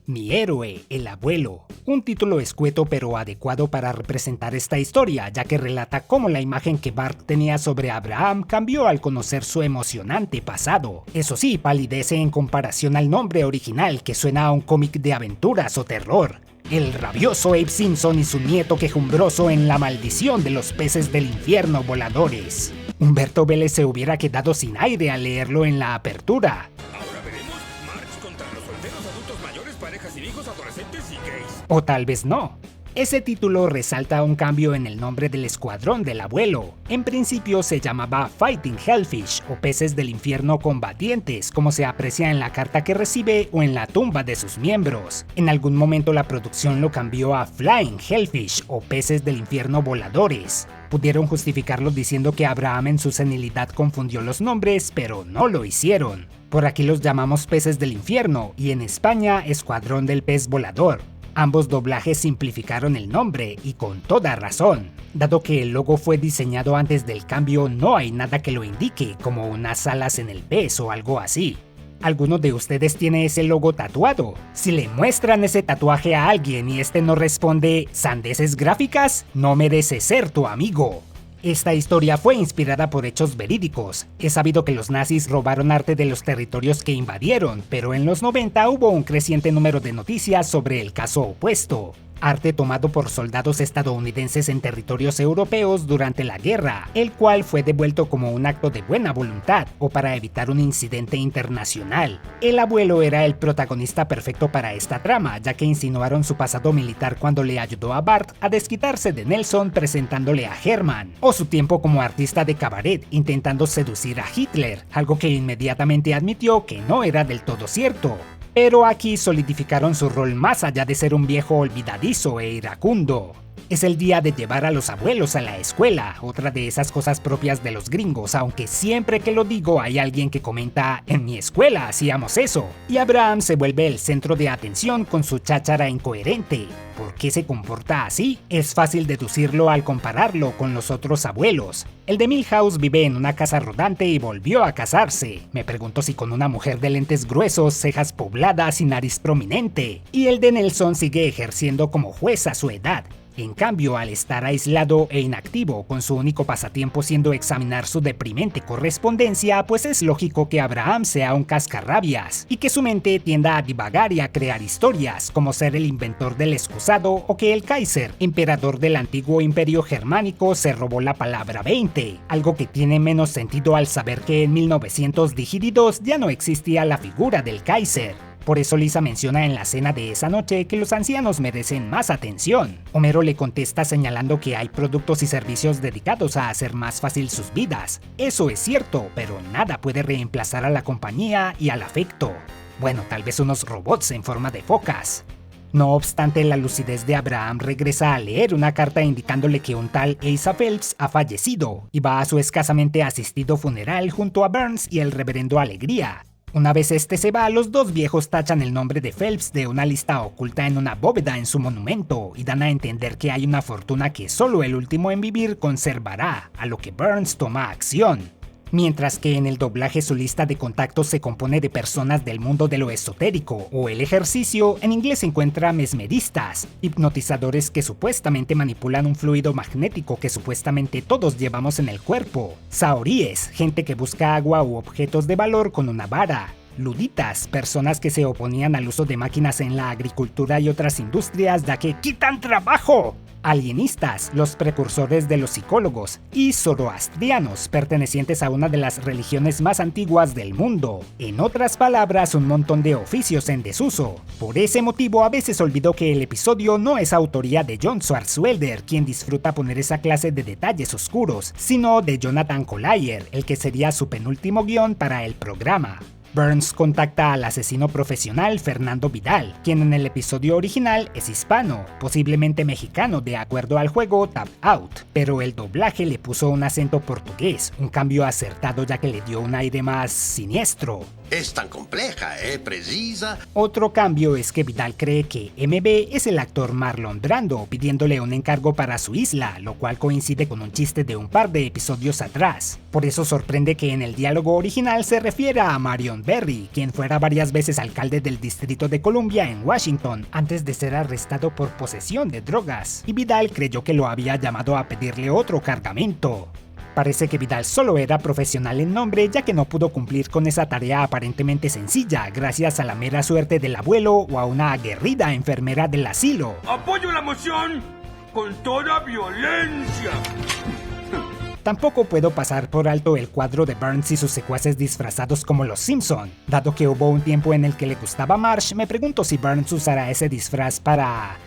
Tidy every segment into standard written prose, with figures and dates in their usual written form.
Mi héroe, el abuelo. Un título escueto pero adecuado para representar esta historia, ya que relata cómo la imagen que Bart tenía sobre Abraham cambió al conocer su emocionante pasado. Eso sí, palidece en comparación al nombre original, que suena a un cómic de aventuras o terror. El rabioso Abe Simpson y su nieto quejumbroso en La maldición de los peces del infierno voladores. Humberto Vélez se hubiera quedado sin aire al leerlo en la apertura. O tal vez no. Ese título resalta un cambio en el nombre del escuadrón del abuelo. En principio se llamaba Fighting Hellfish o Peces del Infierno Combatientes, como se aprecia en la carta que recibe o en la tumba de sus miembros. En algún momento la producción lo cambió a Flying Hellfish o Peces del Infierno Voladores. Pudieron justificarlo diciendo que Abraham en su senilidad confundió los nombres, pero no lo hicieron. Por aquí los llamamos Peces del Infierno y en España Escuadrón del Pez Volador. Ambos doblajes simplificaron el nombre y con toda razón. Dado que el logo fue diseñado antes del cambio, no hay nada que lo indique, como unas alas en el pez o algo así. ¿Alguno de ustedes tiene ese logo tatuado? Si le muestran ese tatuaje a alguien y este no responde "sandeces gráficas", no merece ser tu amigo. Esta historia fue inspirada por hechos verídicos. Es sabido que los nazis robaron arte de los territorios que invadieron, pero en los 90 hubo un creciente número de noticias sobre el caso opuesto. Arte tomado por soldados estadounidenses en territorios europeos durante la guerra, el cual fue devuelto como un acto de buena voluntad o para evitar un incidente internacional. El abuelo era el protagonista perfecto para esta trama, ya que insinuaron su pasado militar cuando le ayudó a Bart a desquitarse de Nelson presentándole a Herman, o su tiempo como artista de cabaret intentando seducir a Hitler, algo que inmediatamente admitió que no era del todo cierto. Pero aquí solidificaron su rol más allá de ser un viejo olvidadizo e iracundo. Es el día de llevar a los abuelos a la escuela, otra de esas cosas propias de los gringos, aunque siempre que lo digo hay alguien que comenta "en mi escuela hacíamos eso", y Abraham se vuelve el centro de atención con su cháchara incoherente. ¿Por qué se comporta así? Es fácil deducirlo al compararlo con los otros abuelos. El de Milhouse vive en una casa rodante y volvió a casarse. Me pregunto si con una mujer de lentes gruesos, cejas pobladas y nariz prominente. Y el de Nelson sigue ejerciendo como juez a su edad. En cambio, al estar aislado e inactivo, con su único pasatiempo siendo examinar su deprimente correspondencia, pues es lógico que Abraham sea un cascarrabias, y que su mente tienda a divagar y a crear historias, como ser el inventor del excusado o que el Kaiser, emperador del antiguo imperio germánico, se robó la palabra 20, algo que tiene menos sentido al saber que en 1922 ya no existía la figura del Kaiser. Por eso Lisa menciona en la cena de esa noche que los ancianos merecen más atención. Homero le contesta señalando que hay productos y servicios dedicados a hacer más fácil sus vidas. Eso es cierto, pero nada puede reemplazar a la compañía y al afecto. Bueno, tal vez unos robots en forma de focas. No obstante, la lucidez de Abraham regresa a leer una carta indicándole que un tal Asa Phelps ha fallecido y va a su escasamente asistido funeral junto a Burns y el reverendo Alegría. Una vez este se va, los dos viejos tachan el nombre de Phelps de una lista oculta en una bóveda en su monumento y dan a entender que hay una fortuna que solo el último en vivir conservará, a lo que Burns toma acción. Mientras que en el doblaje su lista de contactos se compone de personas del mundo de lo esotérico o el ejercicio, en inglés se encuentra mesmeristas, hipnotizadores que supuestamente manipulan un fluido magnético que supuestamente todos llevamos en el cuerpo, saoríes, gente que busca agua u objetos de valor con una vara, luditas, personas que se oponían al uso de máquinas en la agricultura y otras industrias ya que quitan trabajo, alienistas, los precursores de los psicólogos, y zoroastrianos, pertenecientes a una de las religiones más antiguas del mundo. En otras palabras, un montón de oficios en desuso. Por ese motivo, a veces olvido que el episodio no es autoría de John Swartzwelder, quien disfruta poner esa clase de detalles oscuros, sino de Jonathan Collier, el que sería su penúltimo guión para el programa. Burns contacta al asesino profesional Fernando Vidal, quien en el episodio original es hispano, posiblemente mexicano de acuerdo al juego Tap Out, pero el doblaje le puso un acento portugués, un cambio acertado ya que le dio un aire más siniestro. Es tan compleja, precisa. Otro cambio es que Vidal cree que MB es el actor Marlon Brando pidiéndole un encargo para su isla, lo cual coincide con un chiste de un par de episodios atrás. Por eso sorprende que en el diálogo original se refiera a Marion Barry, quien fuera varias veces alcalde del Distrito de Columbia en Washington antes de ser arrestado por posesión de drogas, y Vidal creyó que lo había llamado a pedirle otro cargamento. Parece que Vidal solo era profesional en nombre, ya que no pudo cumplir con esa tarea aparentemente sencilla gracias a la mera suerte del abuelo o a una aguerrida enfermera del asilo. ¡Apoyo la moción con toda violencia! Tampoco puedo pasar por alto el cuadro de Burns y sus secuaces disfrazados como los Simpson. Dado que hubo un tiempo en el que le gustaba Marge, me pregunto si Burns usará ese disfraz para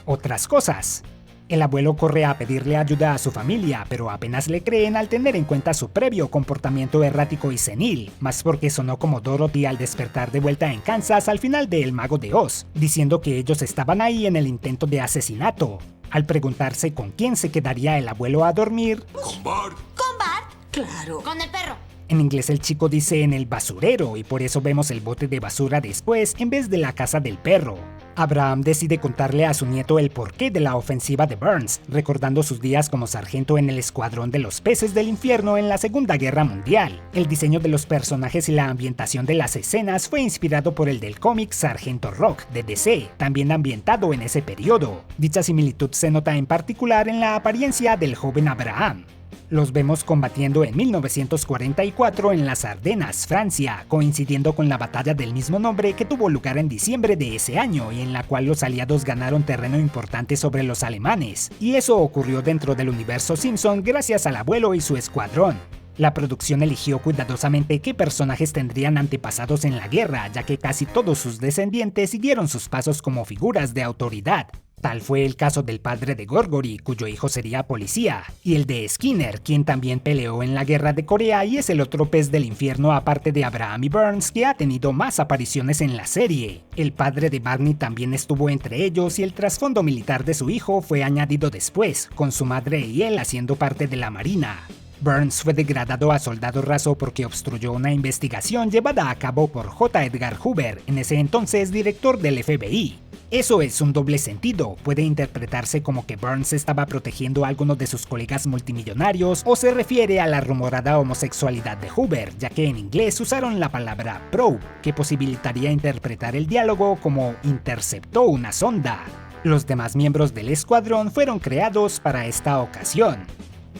otras cosas. El abuelo corre a pedirle ayuda a su familia, pero apenas le creen al tener en cuenta su previo comportamiento errático y senil, más porque sonó como Dorothy al despertar de vuelta en Kansas al final de El Mago de Oz, diciendo que ellos estaban ahí en el intento de asesinato. Al preguntarse con quién se quedaría el abuelo a dormir, ¡Con Bart! ¿Con Bart? Claro. Con el perro. en inglés el chico dice en el basurero y por eso vemos el bote de basura después en vez de la casa del perro. Abraham decide contarle a su nieto el porqué de la ofensiva de Burns, recordando sus días como sargento en el Escuadrón de los Peces del Infierno en la Segunda Guerra Mundial. El diseño de los personajes y la ambientación de las escenas fue inspirado por el del cómic Sargento Rock de DC, también ambientado en ese periodo. Dicha similitud se nota en particular en la apariencia del joven Abraham. Los vemos combatiendo en 1944 en las Ardenas, Francia, coincidiendo con la batalla del mismo nombre que tuvo lugar en diciembre de ese año y en la cual los aliados ganaron terreno importante sobre los alemanes, y eso ocurrió dentro del universo Simpson gracias al abuelo y su escuadrón. La producción eligió cuidadosamente qué personajes tendrían antepasados en la guerra, ya que casi todos sus descendientes siguieron sus pasos como figuras de autoridad. Tal fue el caso del padre de Gorgory, cuyo hijo sería policía, y el de Skinner, quien también peleó en la guerra de Corea y es el otro pez del infierno aparte de Abraham y Burns que ha tenido más apariciones en la serie. El padre de Barney también estuvo entre ellos y el trasfondo militar de su hijo fue añadido después, con su madre y él haciendo parte de la marina. Burns fue degradado a soldado raso porque obstruyó una investigación llevada a cabo por J. Edgar Hoover, en ese entonces director del FBI. Eso es un doble sentido, puede interpretarse como que Burns estaba protegiendo a algunos de sus colegas multimillonarios o se refiere a la rumorada homosexualidad de Hoover, ya que en inglés usaron la palabra probe, que posibilitaría interpretar el diálogo como interceptó una sonda. Los demás miembros del escuadrón fueron creados para esta ocasión.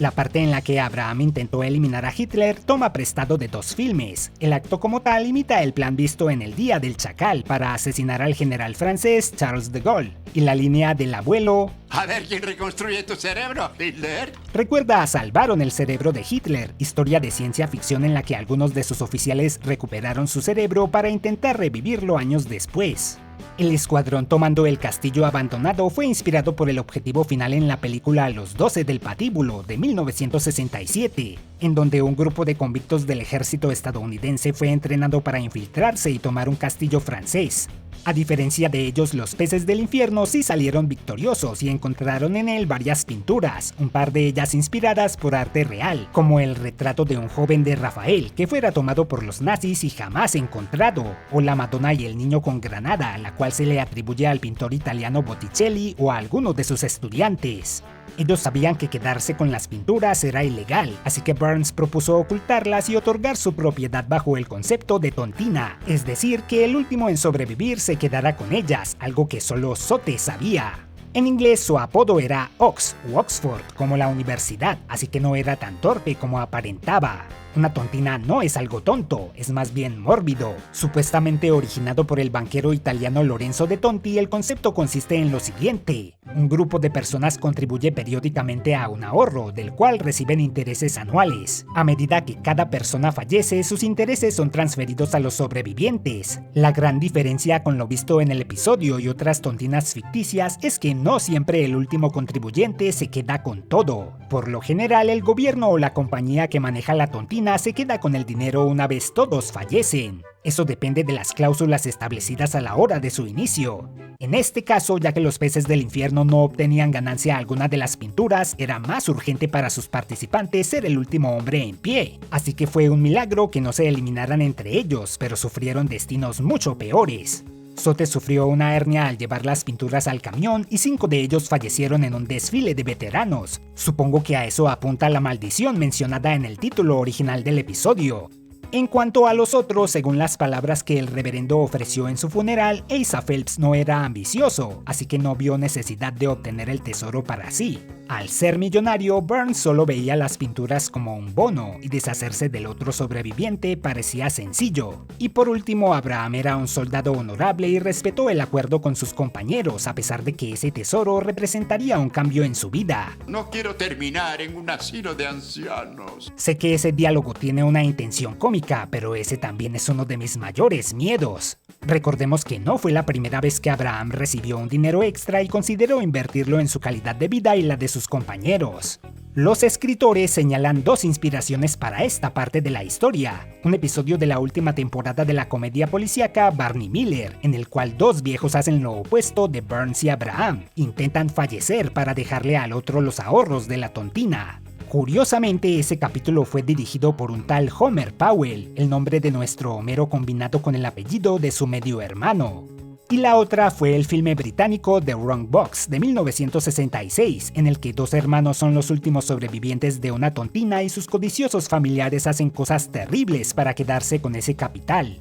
La parte en la que Abraham intentó eliminar a Hitler toma prestado de dos filmes. El acto como tal imita el plan visto en El Día del Chacal para asesinar al general francés Charles de Gaulle, y la línea del abuelo A ver quién reconstruye tu cerebro, Hitler. recuerda a Salvaron el cerebro de Hitler, historia de ciencia ficción en la que algunos de sus oficiales recuperaron su cerebro para intentar revivirlo años después. El escuadrón tomando el castillo abandonado fue inspirado por el objetivo final en la película Los 12 del Patíbulo de 1967, en donde un grupo de convictos del ejército estadounidense fue entrenado para infiltrarse y tomar un castillo francés. A diferencia de ellos, los peces del infierno sí salieron victoriosos y encontraron en él varias pinturas, un par de ellas inspiradas por arte real, como el retrato de un joven de Rafael que fuera tomado por los nazis y jamás encontrado, o la Madonna y el niño con granada, la cual se le atribuye al pintor italiano Botticelli o a alguno de sus estudiantes. Ellos sabían que quedarse con las pinturas era ilegal, así que Burns propuso ocultarlas y otorgar su propiedad bajo el concepto de tontina, es decir, que el último en sobrevivir se quedara con ellas, algo que solo Sote sabía. En inglés su apodo era Ox u Oxford, como la universidad, así que no era tan torpe como aparentaba. Una tontina no es algo tonto, es más bien mórbido. Supuestamente originado por el banquero italiano Lorenzo de Tonti, el concepto consiste en lo siguiente. Un grupo de personas contribuye periódicamente a un ahorro, del cual reciben intereses anuales. A medida que cada persona fallece, sus intereses son transferidos a los sobrevivientes. La gran diferencia con lo visto en el episodio y otras tontinas ficticias es que no siempre el último contribuyente se queda con todo. Por lo general, el gobierno o la compañía que maneja la tontina tontina se queda con el dinero una vez todos fallecen. Eso depende de las cláusulas establecidas a la hora de su inicio. En este caso, ya que los peces del infierno no obtenían ganancia alguna de las pinturas, era más urgente para sus participantes ser el último hombre en pie. Así que fue un milagro que no se eliminaran entre ellos, pero sufrieron destinos mucho peores. Sote sufrió una hernia al llevar las pinturas al camión y 5 de ellos fallecieron en un desfile de veteranos. Supongo que a eso apunta la maldición mencionada en el título original del episodio. En cuanto a los otros, según las palabras que el reverendo ofreció en su funeral, Asa Phelps no era ambicioso, así que no vio necesidad de obtener el tesoro para sí. Al ser millonario, Burns solo veía las pinturas como un bono, y deshacerse del otro sobreviviente parecía sencillo. Y por último, Abraham era un soldado honorable y respetó el acuerdo con sus compañeros, a pesar de que ese tesoro representaría un cambio en su vida. No quiero terminar en un asilo de ancianos. Sé que ese diálogo tiene una intención cómica, pero ese también es uno de mis mayores miedos. Recordemos que no fue la primera vez que Abraham recibió un dinero extra y consideró invertirlo en su calidad de vida y la de sus compañeros. Los escritores señalan 2 inspiraciones para esta parte de la historia. Un episodio de la última temporada de la comedia policíaca Barney Miller, en el cual 2 viejos hacen lo opuesto de Burns y Abraham. Intentan fallecer para dejarle al otro los ahorros de la tontina. Curiosamente, ese capítulo fue dirigido por un tal Homer Powell, el nombre de nuestro Homero combinado con el apellido de su medio hermano. Y la otra fue el filme británico The Wrong Box de 1966, en el que 2 hermanos son los últimos sobrevivientes de una tontina y sus codiciosos familiares hacen cosas terribles para quedarse con ese capital.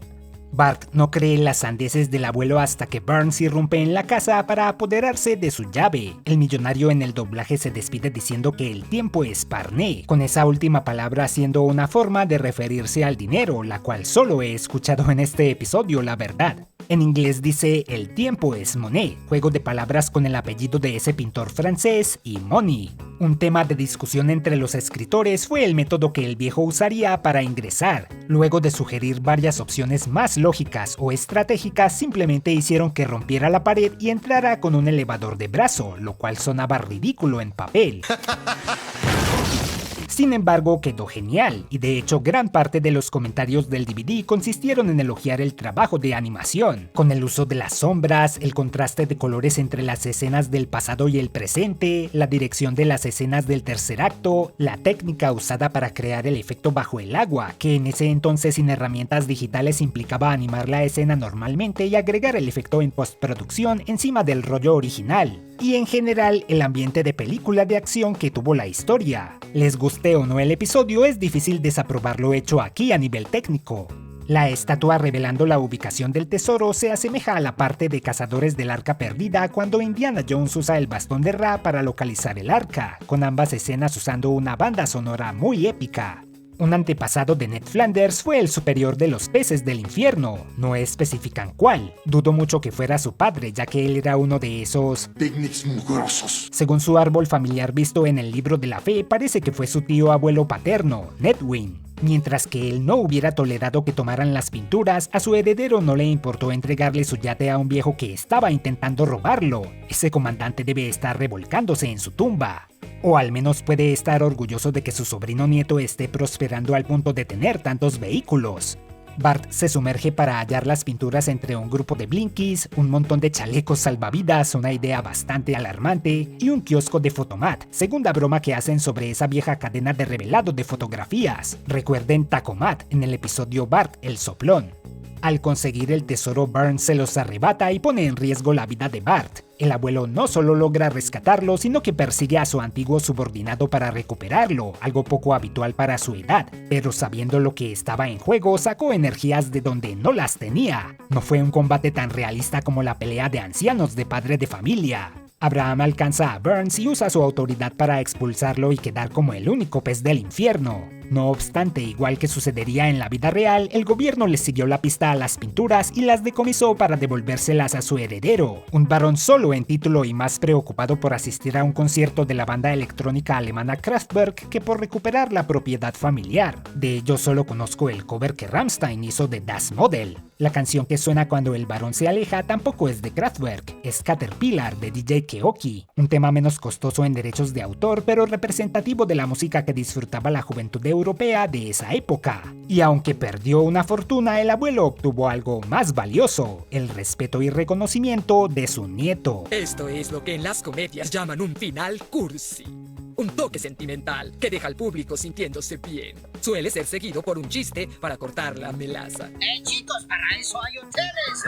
Bart no cree en las sandeces del abuelo hasta que Burns irrumpe en la casa para apoderarse de su llave. El millonario en el doblaje se despide diciendo que el tiempo es parné, con esa última palabra siendo una forma de referirse al dinero, la cual solo he escuchado en este episodio, la verdad. En inglés dice el tiempo es monnaie, juego de palabras con el apellido de ese pintor francés y money. Un tema de discusión entre los escritores fue el método que el viejo usaría para ingresar. Luego de sugerir varias opciones más lógicas o estratégicas, simplemente hicieron que rompiera la pared y entrara con un elevador de brazo, lo cual sonaba ridículo en papel. Sin embargo, quedó genial, y de hecho gran parte de los comentarios del DVD consistieron en elogiar el trabajo de animación, con el uso de las sombras, el contraste de colores entre las escenas del pasado y el presente, la dirección de las escenas del tercer acto, la técnica usada para crear el efecto bajo el agua, que en ese entonces sin herramientas digitales implicaba animar la escena normalmente y agregar el efecto en postproducción encima del rollo original. Y en general el ambiente de película de acción que tuvo la historia. Les guste o no el episodio, es difícil desaprobar lo hecho aquí a nivel técnico. La estatua revelando la ubicación del tesoro se asemeja a la parte de Cazadores del Arca Perdida cuando Indiana Jones usa el bastón de Ra para localizar el arca, con ambas escenas usando una banda sonora muy épica. Un antepasado de Ned Flanders fue el superior de los peces del infierno, no especifican cuál, dudo mucho que fuera su padre ya que él era uno de esos picnics mugrosos. Según su árbol familiar visto en el libro de la fe, parece que fue su tío abuelo paterno, Nedwin. Mientras que él no hubiera tolerado que tomaran las pinturas, a su heredero no le importó entregarle su yate a un viejo que estaba intentando robarlo. Ese comandante debe estar revolcándose en su tumba. O al menos puede estar orgulloso de que su sobrino nieto esté prosperando al punto de tener tantos vehículos. Bart se sumerge para hallar las pinturas entre un grupo de Blinkies, un montón de chalecos salvavidas, una idea bastante alarmante, y un kiosco de Fotomat, segunda broma que hacen sobre esa vieja cadena de revelado de fotografías. Recuerden Tacomat en el episodio Bart el soplón. Al conseguir el tesoro, Burns se los arrebata y pone en riesgo la vida de Bart. El abuelo no solo logra rescatarlo, sino que persigue a su antiguo subordinado para recuperarlo, algo poco habitual para su edad, pero sabiendo lo que estaba en juego, sacó energías de donde no las tenía. No fue un combate tan realista como la pelea de ancianos de padre de familia. Abraham alcanza a Burns y usa su autoridad para expulsarlo y quedar como el único pez del infierno. No obstante, igual que sucedería en la vida real, el gobierno le siguió la pista a las pinturas y las decomisó para devolvérselas a su heredero, un varón solo en título y más preocupado por asistir a un concierto de la banda electrónica alemana Kraftwerk que por recuperar la propiedad familiar. De ello solo conozco el cover que Rammstein hizo de Das Model. La canción que suena cuando el varón se aleja tampoco es de Kraftwerk, es Caterpillar de DJ Keoki, un tema menos costoso en derechos de autor pero representativo de la música que disfrutaba la juventud europea de esa época. Y aunque perdió una fortuna, el abuelo obtuvo algo más valioso, el respeto y reconocimiento de su nieto. Esto es lo que en las comedias llaman un final cursi. Un toque sentimental que deja al público sintiéndose bien. Suele ser seguido por un chiste para cortar la melaza. Chicos, para eso hay ustedes.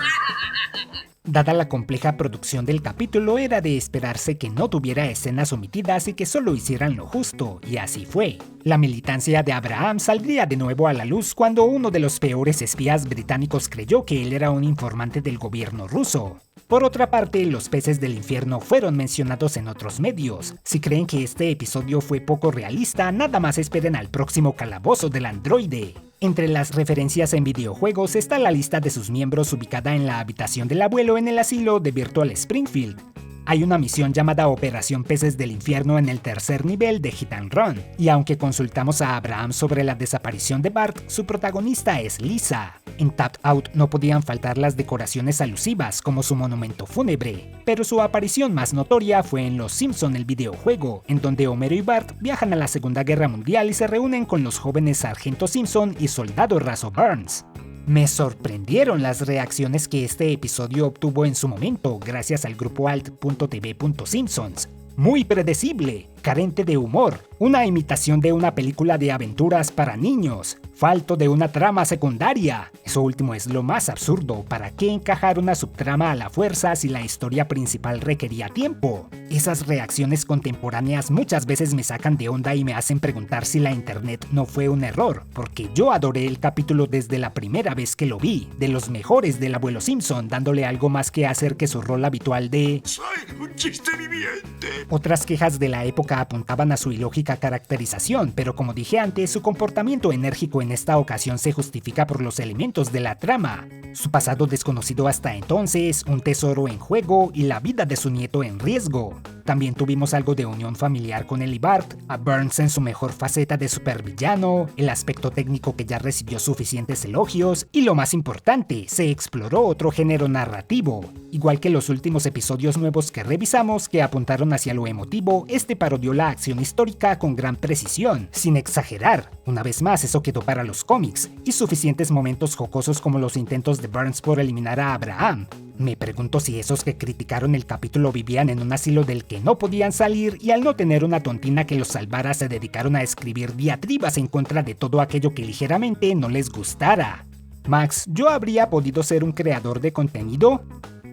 Dada la compleja producción del capítulo, era de esperarse que no tuviera escenas omitidas y que solo hicieran lo justo, y así fue. La militancia de Abraham saldría de nuevo a la luz cuando uno de los peores espías británicos creyó que él era un informante del gobierno ruso. Por otra parte, los peces del infierno fueron mencionados en otros medios. Si creen que este episodio fue poco realista, nada más esperen al próximo calabozo del androide. Entre las referencias en videojuegos está la lista de sus miembros ubicada en la habitación del abuelo en el asilo de Virtual Springfield. Hay una misión llamada Operación Peces del Infierno en el tercer nivel de Hit and Run, y aunque consultamos a Abraham sobre la desaparición de Bart, su protagonista es Lisa. En Tapped Out no podían faltar las decoraciones alusivas como su monumento fúnebre, pero su aparición más notoria fue en Los Simpson, el videojuego, en donde Homero y Bart viajan a la Segunda Guerra Mundial y se reúnen con los jóvenes Sargento Simpson y Soldado Raso Burns. Me sorprendieron las reacciones que este episodio obtuvo en su momento gracias al grupo alt.tv.simpsons. Muy predecible, carente de humor, una imitación de una película de aventuras para niños, falto de una trama secundaria. Eso último es lo más absurdo. ¿Para qué encajar una subtrama a la fuerza si la historia principal requería tiempo? Esas reacciones contemporáneas muchas veces me sacan de onda y me hacen preguntar si la internet no fue un error, porque yo adoré el capítulo desde la primera vez que lo vi, de los mejores del abuelo Simpson, dándole algo más que hacer que su rol habitual de ¡Soy un chiste viviente! Otras quejas de la época apuntaban a su ilógica caracterización, pero como dije antes, su comportamiento enérgico en esta ocasión se justifica por los elementos de la trama. Su pasado desconocido hasta entonces, un tesoro en juego y la vida de su nieto en riesgo. También tuvimos algo de unión familiar con él y Bart, a Burns en su mejor faceta de supervillano, el aspecto técnico que ya recibió suficientes elogios y lo más importante, se exploró otro género narrativo. Igual que los últimos episodios nuevos que revisamos que apuntaron hacia lo emotivo, este parodió la acción histórica con gran precisión, sin exagerar. Una vez más, eso quedó para los cómics, y suficientes momentos jocosos como los intentos de Burns por eliminar a Abraham. Me pregunto si esos que criticaron el capítulo vivían en un asilo del que no podían salir y al no tener una tontina que los salvara se dedicaron a escribir diatribas en contra de todo aquello que ligeramente no les gustara. Max, ¿yo habría podido ser un creador de contenido?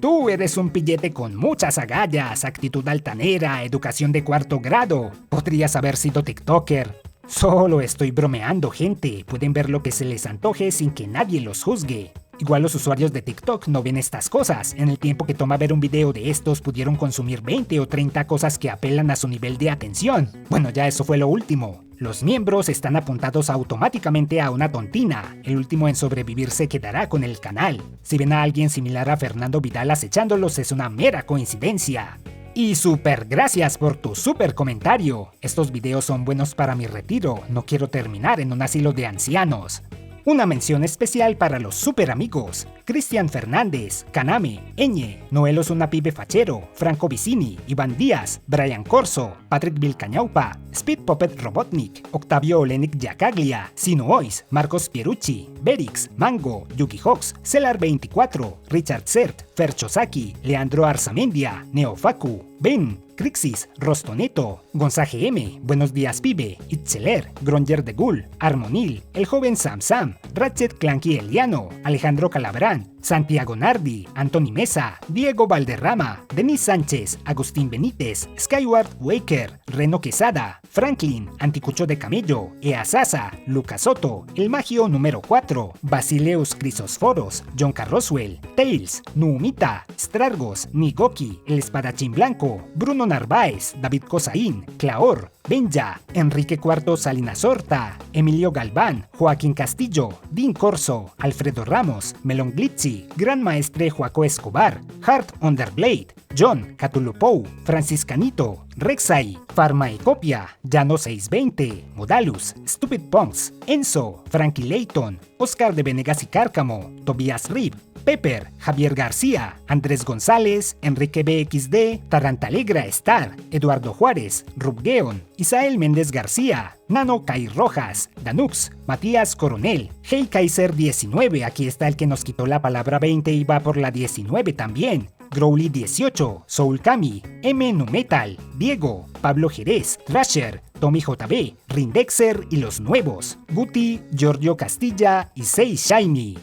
Tú eres un pillete con muchas agallas, actitud altanera, educación de 4º grado. Podrías haber sido TikToker. Solo estoy bromeando, gente. Pueden ver lo que se les antoje sin que nadie los juzgue. Igual los usuarios de TikTok no ven estas cosas. En el tiempo que toma ver un video de estos pudieron consumir 20 o 30 cosas que apelan a su nivel de atención. Bueno, ya eso fue lo último. Los miembros están apuntados automáticamente a una tontina. El último en sobrevivir se quedará con el canal. Si ven a alguien similar a Fernando Vidal acechándolos es una mera coincidencia. Y super gracias por tu super comentario. Estos videos son buenos para mi retiro. No quiero terminar en un asilo de ancianos. Una mención especial para los super amigos: Cristian Fernández, Kaname, Eñe, Noelos Una Pibe Fachero, Franco Vicini, Iván Díaz, Brian Corso, Patrick Vilcañaupa, Speed Puppet Robotnik, Octavio Olenik Yacaglia, Sinuois, Marcos Pierucci, Berix, Mango, Yuki Hawks, Celar24, Richard Cert, Ferchosaki, Leandro Arzamendia, Neofacu, Ben, Crixis, Rostoneto, Gonzage M, Buenos Días Pibe, Itzeler, Gronger de Gul, Armonil, El Joven Sam Sam, Ratchet Clanky Eliano, Alejandro Calabrán, Santiago Nardi, Antoni Mesa, Diego Valderrama, Denis Sánchez, Agustín Benítez, Skyward Waker, Reno Quesada, Franklin, Anticucho de Camello, Easasa, Lucas Soto, El Magio número 4, Basileus Crisosforos, John Carroswell, Tails, Nuumita, Strargos, Nigoki, El Espadachín Blanco, Bruno Narváez, David Cosaín, Claor, Benja, Enrique IV Salinas Horta, Emilio Galván, Joaquín Castillo, Dean Corso, Alfredo Ramos, Melon Glitzy, Gran Maestre Joaco Escobar, Hart Underblade, John, Catulupou, Franciscanito, Rek'Sai, Pharmaecopia, Llano 620, Modalus, Stupid Punks, Enzo, Frankie Layton, Oscar de Venegas y Cárcamo, Tobias Rib, Pepper, Javier García, Andrés González, Enrique BXD, Tarantalegra Star, Eduardo Juárez, Rubgeon, Isael Méndez García, Nano Kai Rojas, Danux, Matías Coronel, Hey Kaiser 19, aquí está el que nos quitó la palabra 20 y va por la 19 también, Growly 18, Soul Kami, M Numetal, Diego, Pablo Jerez, Thrasher, Tommy JB, Rindexer y los nuevos, Guti, Giorgio Castilla y Sei Shiny.